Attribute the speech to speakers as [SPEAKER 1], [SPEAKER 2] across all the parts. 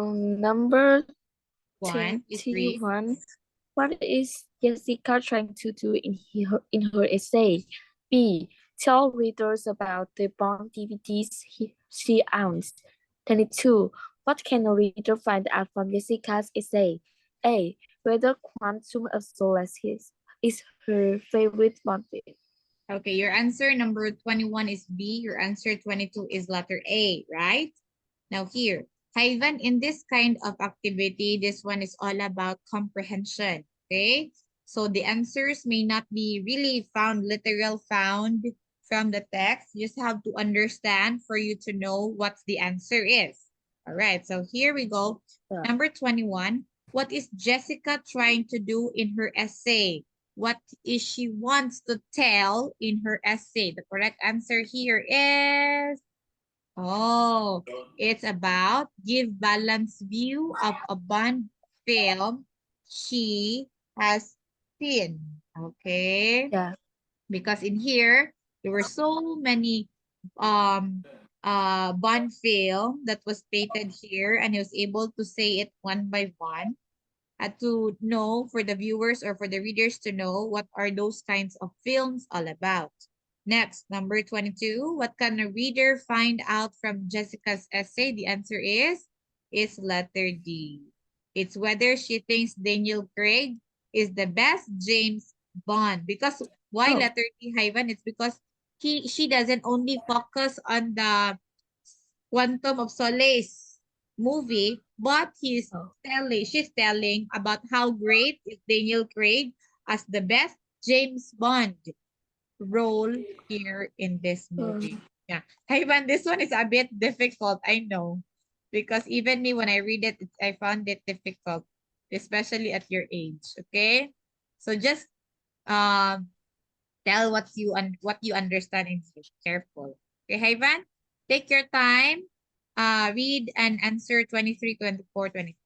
[SPEAKER 1] Number
[SPEAKER 2] One, you read.
[SPEAKER 1] 21. What is Jessica trying to do in her essay? B. Tell readers about the Bond DVDs she owns. 22. What can a reader find out from Jessica's essay? A. Whether Quantum of Solace is her favorite Bond film.
[SPEAKER 2] Okay, your answer number 21 is B. Your answer 22 is letter A, right? Now here, Ivan, in this kind of activity, this one is all about comprehension, okay? So the answers may not be really found, literal found from the text. You just have to understand for you to know what the answer is. All right, so here we go.
[SPEAKER 1] Yeah.
[SPEAKER 2] Number 21, what is Jessica trying to do in her essay? What is she wants to tell in her essay? The correct answer here is, oh, it's about give balanced view of a Bond film she has seen. Okay,
[SPEAKER 1] Yeah.
[SPEAKER 2] because in here there were so many um Bond film that was stated here, and he was able to say it one by one, to know for the viewers or for the readers to know what are those kinds of films all about. Next, number 22, what can a reader find out from Jessica's essay? The answer is letter D. It's whether she thinks Daniel Craig is the best James Bond. Because why
[SPEAKER 1] Oh.
[SPEAKER 2] letter D, Ivan? It's because she doesn't only focus on the Quantum of Solace movie, but
[SPEAKER 1] Oh.
[SPEAKER 2] she's telling about how great is Daniel Craig as the best James Bond role here in this movie. Yeah. Ivan, this one is a bit difficult, I know. Because even me, when I read it, I found it difficult, especially at your age. Okay? So just um tell what you understand and be careful. Okay, Ivan? Take your time. Read and answer 23, 24, 25.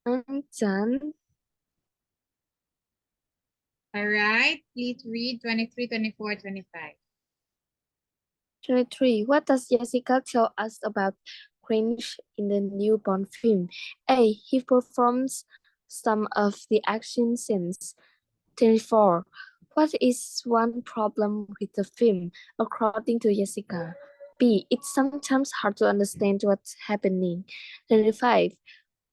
[SPEAKER 1] I'm done.
[SPEAKER 2] All right, please read 23, 24, 25.
[SPEAKER 1] 23. What does Jessica tell us about Cringe in the new Bond film? A. He performs some of the action scenes. 24. What is one problem with the film, according to Jessica? B. It's sometimes hard to understand what's happening. 25.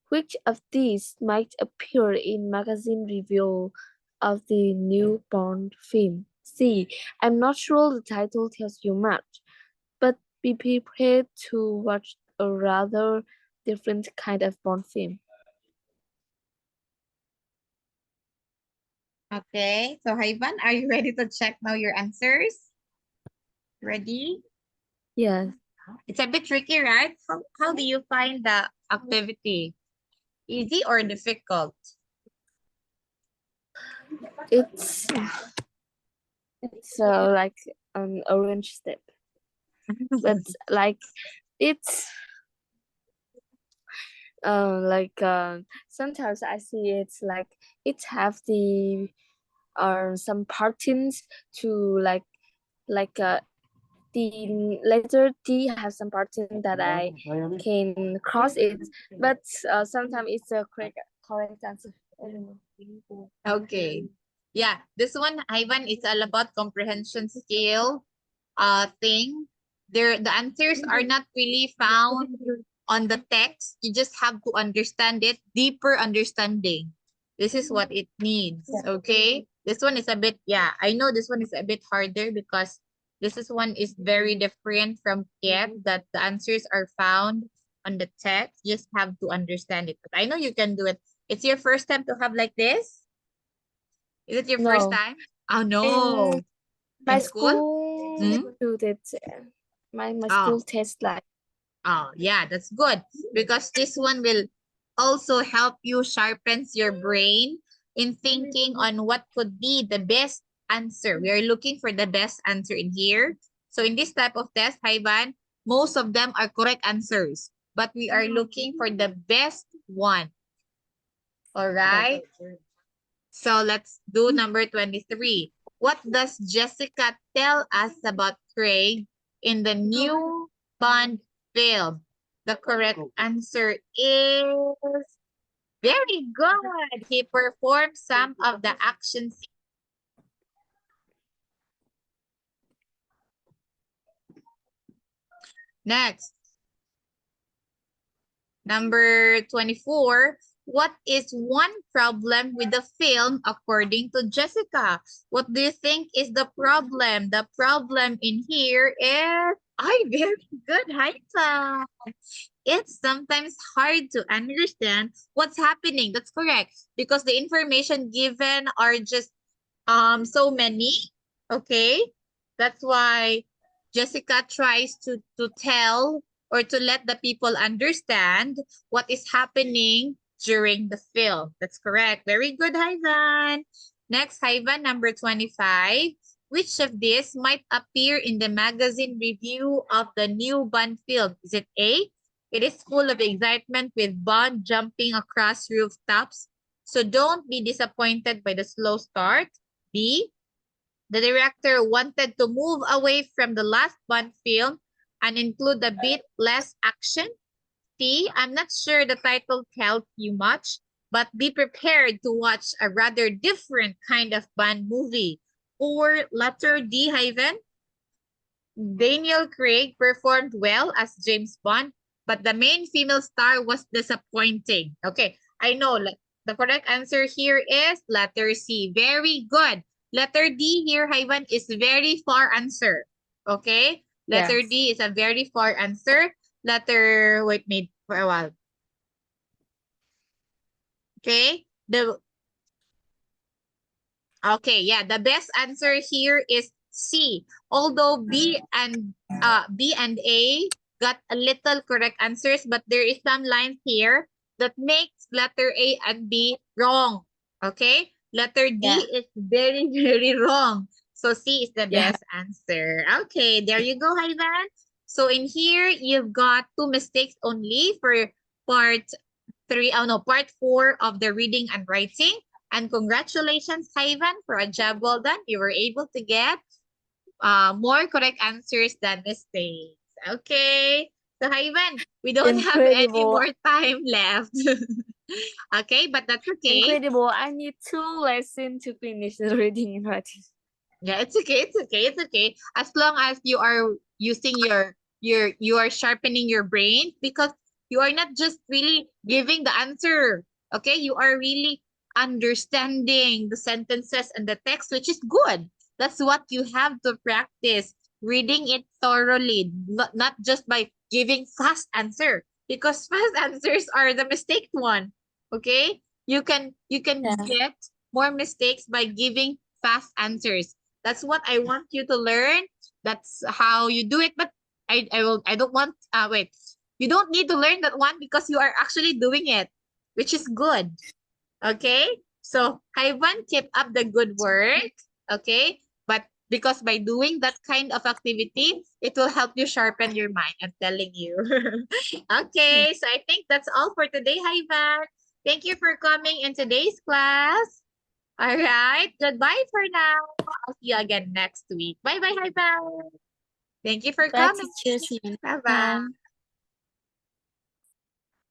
[SPEAKER 1] Which of these might appear in magazine review of the new Bond film? C. I'm not sure the title tells you much, but be prepared to watch a rather different kind of Bond film.
[SPEAKER 2] Okay, so Ivan, are you ready to check now your answers? Ready?
[SPEAKER 1] Yes,
[SPEAKER 2] It's a bit tricky, right? How do you find the activity? Easy or difficult?
[SPEAKER 1] it's like an orange step, but like it's sometimes I see it's like it have the some patterns to the letter D has some pattern that I can cross it, but sometimes it's a correct answer. I don't know.
[SPEAKER 2] Okay. Yeah, this one, Ivan, is all about comprehension skill thing. The answers are not really found on the text. You just have to understand it, deeper understanding. This is what it needs, okay? This one is a bit, yeah, I know this one is a bit harder because this is one is very different from Kep, that the answers are found on the text. Just have to understand it. But I know you can do it. It's your first time to have like this? Is it your first
[SPEAKER 1] No,
[SPEAKER 2] time? Oh, no.
[SPEAKER 1] my
[SPEAKER 2] In school?
[SPEAKER 1] school
[SPEAKER 2] Mhm.
[SPEAKER 1] do that. My
[SPEAKER 2] Oh.
[SPEAKER 1] school test like
[SPEAKER 2] Oh, yeah, that's good because this one will also help you sharpens your brain in thinking on what could be the best answer. We are looking for the best answer in here. So in this type of test, Ivan, most of them are correct answers, but we are looking for the best one. All right. So let's do number 23. What does Jessica tell us about Craig in the new Bond film? The correct answer is very good. He performed some of the action scenes. Next, number 24. What is one problem with the film according to Jessica? What do you think is the problem? The problem in here is, very good, Haita. It's sometimes hard to understand what's happening. That's correct. Because the information given are just so many. Okay. That's why Jessica tries to tell or to let the people understand what is happening during the film. That's correct. Very good, Ivan. Next, Ivan, number 25. Which of these might appear in the magazine review of the new Bond film? Is it A? It is full of excitement with Bond jumping across rooftops, So don't be disappointed by the slow start. B, the director wanted to move away from the last Bond film and include a bit less action. C, I'm not sure the title tells you much, but be prepared to watch a rather different kind of Bond movie. Or letter D, Hyven, Daniel Craig performed well as James Bond, but the main female star was disappointing. Okay, I know the correct answer here is letter C. Very good. Letter D here, Hyven, is very far answer. Okay, letter
[SPEAKER 1] Yes.
[SPEAKER 2] D is a very far answer. Letter, wait, made for a while. Okay, okay, yeah, the best answer here is C. Although B and A got a little correct answers, but there is some lines here that makes letter A and B wrong. Okay? Letter D
[SPEAKER 1] Yeah.
[SPEAKER 2] is very, very wrong. So C is the
[SPEAKER 1] Yeah.
[SPEAKER 2] best answer. Okay, there you go, Hyvan. So in here, you've got 2 mistakes only for part 3, oh no, part 4 of the reading and writing. And congratulations, Hyvan, for a job well done. You were able to get more correct answers than mistakes. Okay. So, Hyvan, we don't have any
[SPEAKER 1] Incredible.
[SPEAKER 2] more time left. Okay, but that's okay.
[SPEAKER 1] Incredible. I need 2 lessons to finish the reading and writing.
[SPEAKER 2] Yeah, it's okay. It's okay. It's okay. As long as you are using you are sharpening your brain, because you are not just really giving the answer. Okay, you are really understanding the sentences and the text, which is good. That's what you have to practice, reading it thoroughly, not just by giving fast answer, because fast answers are the mistake one. Okay, you can
[SPEAKER 1] Yeah.
[SPEAKER 2] get more mistakes by giving fast answers. That's what I want you to learn. That's how you do it. But I don't want wait. You don't need to learn that one because you are actually doing it, which is good. Okay? So Hyvan, keep up the good work. Okay? But because by doing that kind of activity, it will help you sharpen your mind. I'm telling you. Okay, so I think that's all for today, Hyvan. Thank you for coming in today's class. All right. Goodbye for now. I'll see you again next week. Bye bye. Bye bye. Thank you for
[SPEAKER 1] Bye,
[SPEAKER 2] coming.
[SPEAKER 1] teacher. See you next
[SPEAKER 2] Bye bye.
[SPEAKER 1] time.